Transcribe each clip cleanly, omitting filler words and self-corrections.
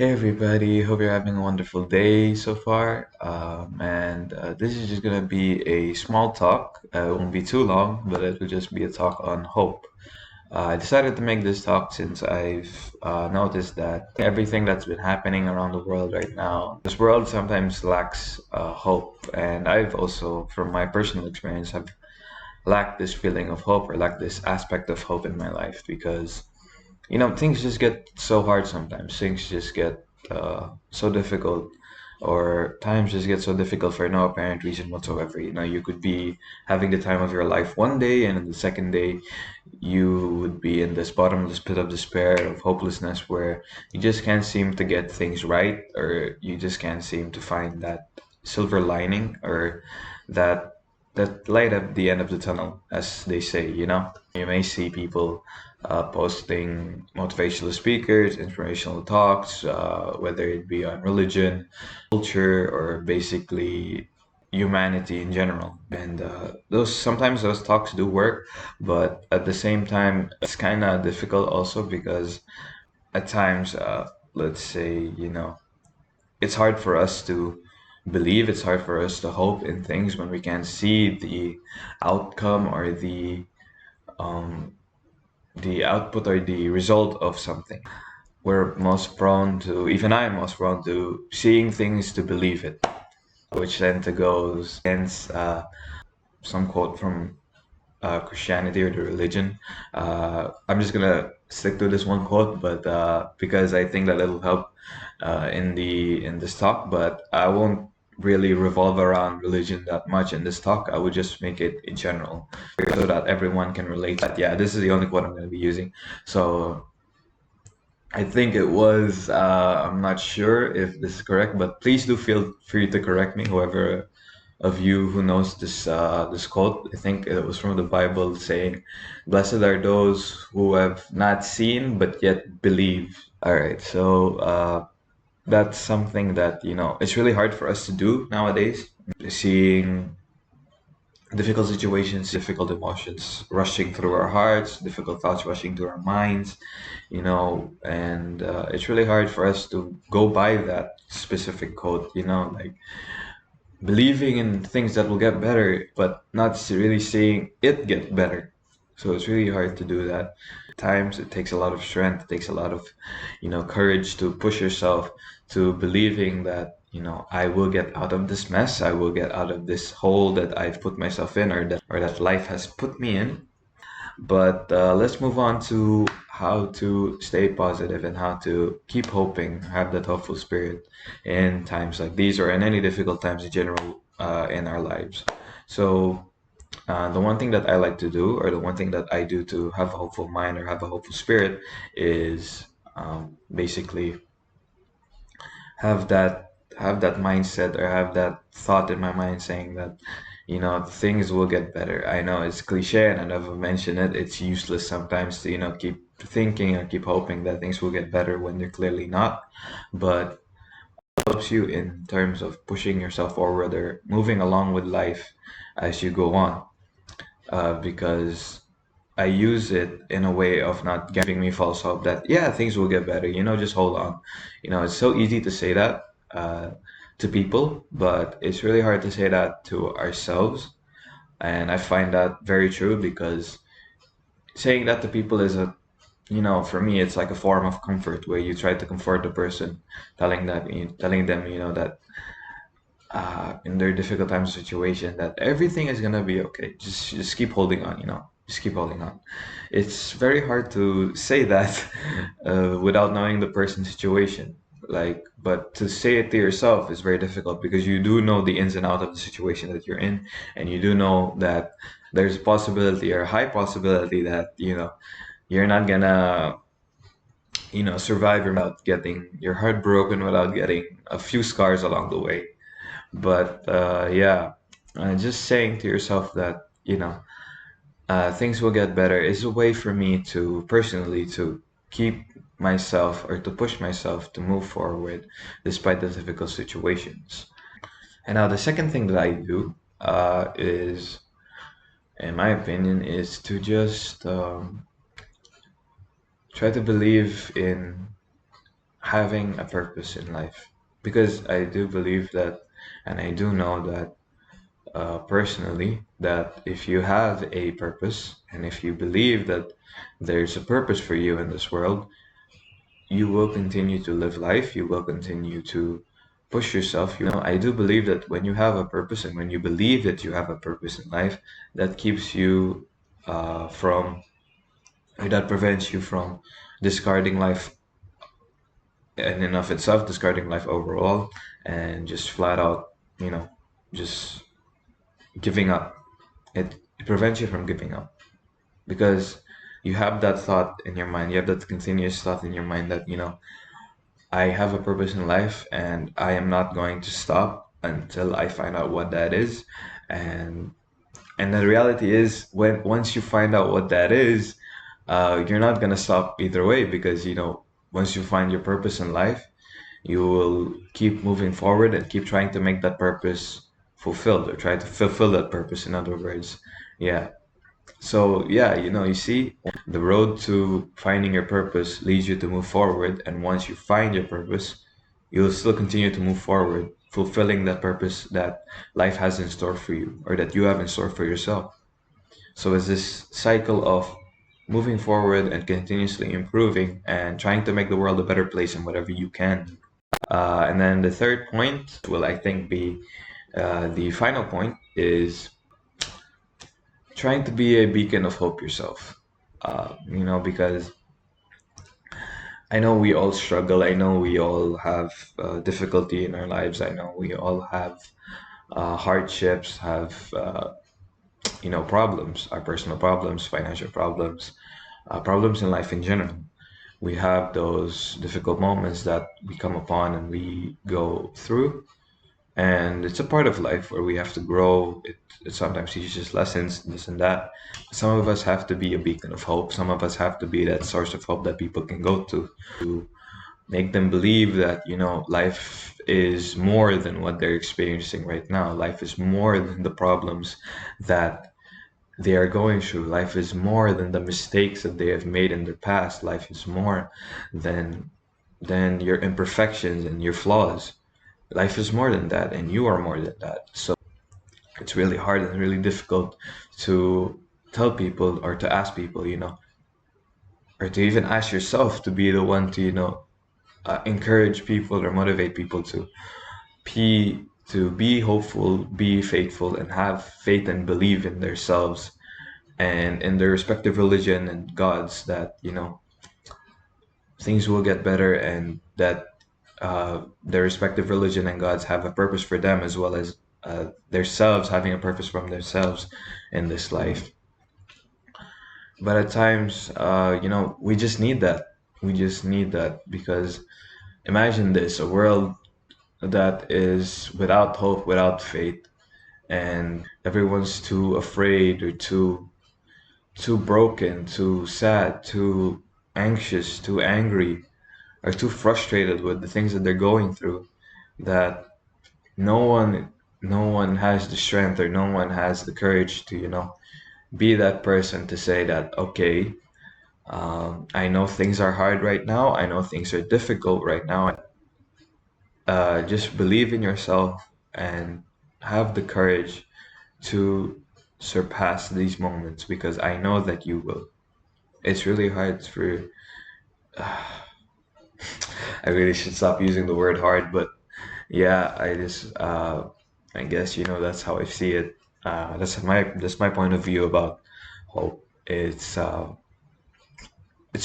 Hey everybody, hope you're having a wonderful day so far. And this is just gonna be a small talk. It won't be too long, but it will just be a talk on hope. I decided to make this talk since I've noticed that everything that's been happening around the world right now, this world sometimes lacks hope. And I've also, from my personal experience, have lacked this feeling of hope or lacked this aspect of hope in my life because things just get so hard sometimes. Things just get so difficult, or times just get so difficult for no apparent reason whatsoever. You could be having the time of your life one day, and then the second day, you would be in this bottomless pit of despair, of hopelessness, where you just can't seem to get things right, or you just can't seem to find that silver lining, or that that light at the end of the tunnel, as they say. You may see people posting motivational speakers, inspirational talks, whether it be on religion, culture, or basically humanity in general. And those sometimes those talks do work, but at the same time, it's kind of difficult also because at times, let's say, it's hard for us to believe, it's hard for us to hope in things when we can't see the outcome or the output or the result of something. We're most prone to, even I am most prone to seeing things to believe it, which then to goes against some quote from Christianity or the religion. I'm just gonna stick to this one quote, but because I think that it'll help in this talk, but I won't really revolve around religion that much in this talk. I would just make it in general so that everyone can relate. But yeah, this is the only quote I'm gonna be using. So I think it was, I'm not sure if this is correct, but please do feel free to correct me, whoever of you who knows this quote. I think it was from the Bible saying, "Blessed are those who have not seen but yet believe." All right, so that's something that, it's really hard for us to do nowadays. Seeing difficult situations, difficult emotions rushing through our hearts, difficult thoughts rushing through our minds, and it's really hard for us to go by that specific quote, like believing in things that will get better, but not really seeing it get better. So it's really hard to do that. At times it takes a lot of strength, it takes a lot of, courage to push yourself to believing that, I will get out of this mess, I will get out of this hole that I've put myself in, or that life has put me in. But let's move on to how to stay positive and how to keep hoping, have that hopeful spirit in times like these or in any difficult times in general in our lives. So, the one thing that I like to do, or the one thing that I do to have a hopeful mind or have a hopeful spirit, is basically have that have that mindset or have that thought in my mind saying that things will get better. I know it's cliche and I never mention it. It's useless sometimes to keep thinking and keep hoping that things will get better when they're clearly not. But it helps you in terms of pushing yourself forward or moving along with life as you go on, because I use it in a way of not giving me false hope that yeah, things will get better, just hold on. It's so easy to say that to people, but it's really hard to say that to ourselves. And I find that very true because saying that to people is for me, it's like a form of comfort where you try to comfort the person, telling them, that in their difficult times situation that everything is gonna be okay. Just keep holding on, just keep holding on. It's very hard to say that without knowing the person's situation. Like, but to say it to yourself is very difficult because you do know the ins and outs of the situation that you're in, and you do know that there's a possibility or a high possibility that you're not gonna survive without getting your heart broken, without getting a few scars along the way. But yeah, just saying to yourself that things will get better is a way for me to personally to keep myself or to push myself to move forward despite the difficult situations. And now the second thing that I do is, in my opinion, is to just try to believe in having a purpose in life, because I do believe that, and I do know that personally, that if you have a purpose and if you believe that there's a purpose for you in this world, you will continue to live life, you will continue to push yourself. I do believe that when you have a purpose and when you believe that you have a purpose in life, that keeps you from, or that prevents you from discarding life in and of itself, discarding life overall, and just flat out, you know, just giving up. It prevents you from giving up because you have that thought in your mind, you have that continuous thought in your mind that, I have a purpose in life and I am not going to stop until I find out what that is. And and the reality is, when once you find out what that is, you're not gonna stop either way, because once you find your purpose in life, you will keep moving forward and keep trying to make that purpose fulfilled, or try to fulfill that purpose, in other words. Yeah. So yeah, you see, the road to finding your purpose leads you to move forward, and once you find your purpose, you'll still continue to move forward, fulfilling that purpose that life has in store for you, or that you have in store for yourself. So it's this cycle of moving forward and continuously improving and trying to make the world a better place in whatever you can. And then the third point will, I think, be the final point, is trying to be a beacon of hope yourself. Because I know we all struggle. I know we all have difficulty in our lives. I know we all have hardships, have problems, our personal problems, financial problems, problems in life in general. We have those difficult moments that we come upon and we go through, and it's a part of life where we have to grow. It sometimes teaches lessons, this and that. Some of us have to be a beacon of hope. Some of us have to be that source of hope that people can go to make them believe that, life is more than what they're experiencing right now. Life is more than the problems that they are going through. Life is more than the mistakes that they have made in their past. Life is more than your imperfections and your flaws. Life is more than that, and you are more than that. So it's really hard and really difficult to tell people, or to ask people, or to even ask yourself to be the one to, encourage people or motivate people to be hopeful, be faithful, and have faith and believe in themselves and in their respective religion and gods, that things will get better, and that their respective religion and gods have a purpose for them, as well as themselves having a purpose from themselves in this life. But at times, we just need that. We just need that, because imagine this: a world that is without hope, without faith, and everyone's too afraid, or too broken, too sad, too anxious, too angry, or too frustrated with the things that they're going through, that no one no one has the strength, or no one has the courage to, be that person to say that, okay, I know things are hard right now, I know things are difficult right now. Just believe in yourself and have the courage to surpass these moments, because I know that you will. It's really hard for I really should stop using the word hard, but yeah, I guess, that's how I see it. That's my point of view about hope. It's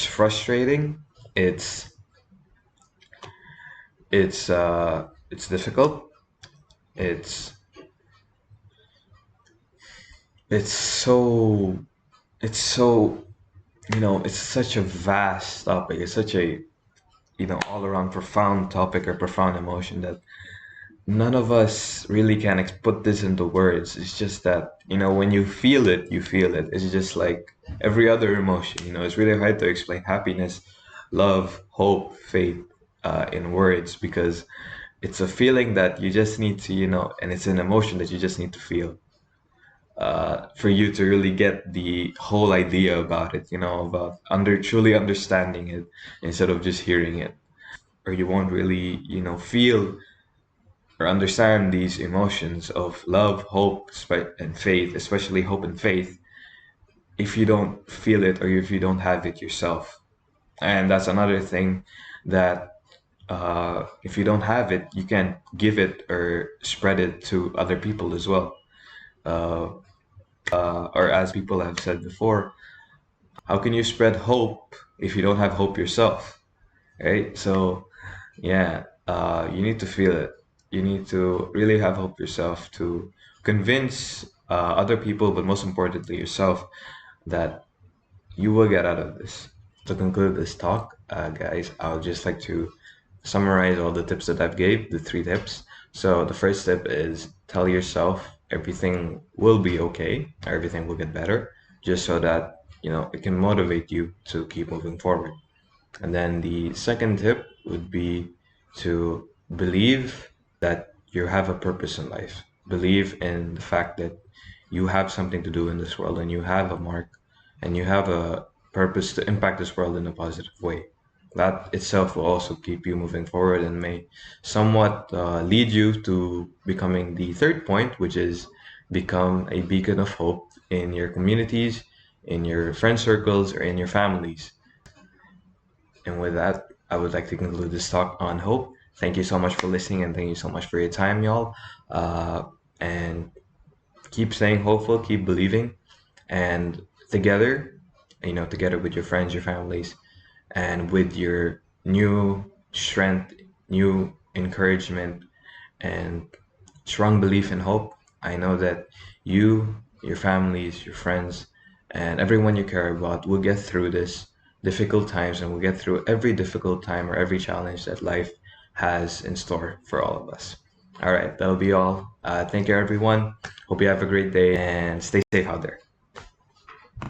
frustrating. It's it's difficult. It's it's so it's so it's such a vast topic. It's such a, all around profound topic, or profound emotion, that none of us really can put this into words. It's just that, when you feel it, you feel it. It's just like every other emotion. It's really hard to explain happiness, love, hope, faith, in words, because it's a feeling that you just need to, and it's an emotion that you just need to feel, for you to really get the whole idea about it, about truly understanding it, instead of just hearing it. or you won't really, feel or understand these emotions of love, hope, and faith, especially hope and faith, if you don't feel it or if you don't have it yourself. And that's another thing that if you don't have it, you can't give it or spread it to other people as well. Uh, or as people have said before, how can you spread hope if you don't have hope yourself? Right? So, yeah, you need to feel it. You need to really have hope yourself to convince other people, but most importantly, yourself, that you will get out of this. To conclude this talk, guys, I would just like to summarize all the tips that I've gave, the 3 tips. So the first tip is tell yourself everything will be okay, everything will get better, just so that it can motivate you to keep moving forward. And then the second tip would be to believe that you have a purpose in life. Believe in the fact that you have something to do in this world and you have a mark and you have a purpose to impact this world in a positive way. That itself will also keep you moving forward and may somewhat lead you to becoming the third point, which is become a beacon of hope in your communities, in your friend circles, or in your families. And with that, I would like to conclude this talk on hope. Thank you so much for listening and thank you so much for your time, y'all. And keep staying hopeful, keep believing, and together, together with your friends, your families, and with your new strength, new encouragement, and strong belief and hope, I know that you, your families, your friends, and everyone you care about will get through this difficult times and will get through every difficult time or every challenge that life has in store for all of us. All right, that'll be all. Thank you, everyone. Hope you have a great day and stay safe out there.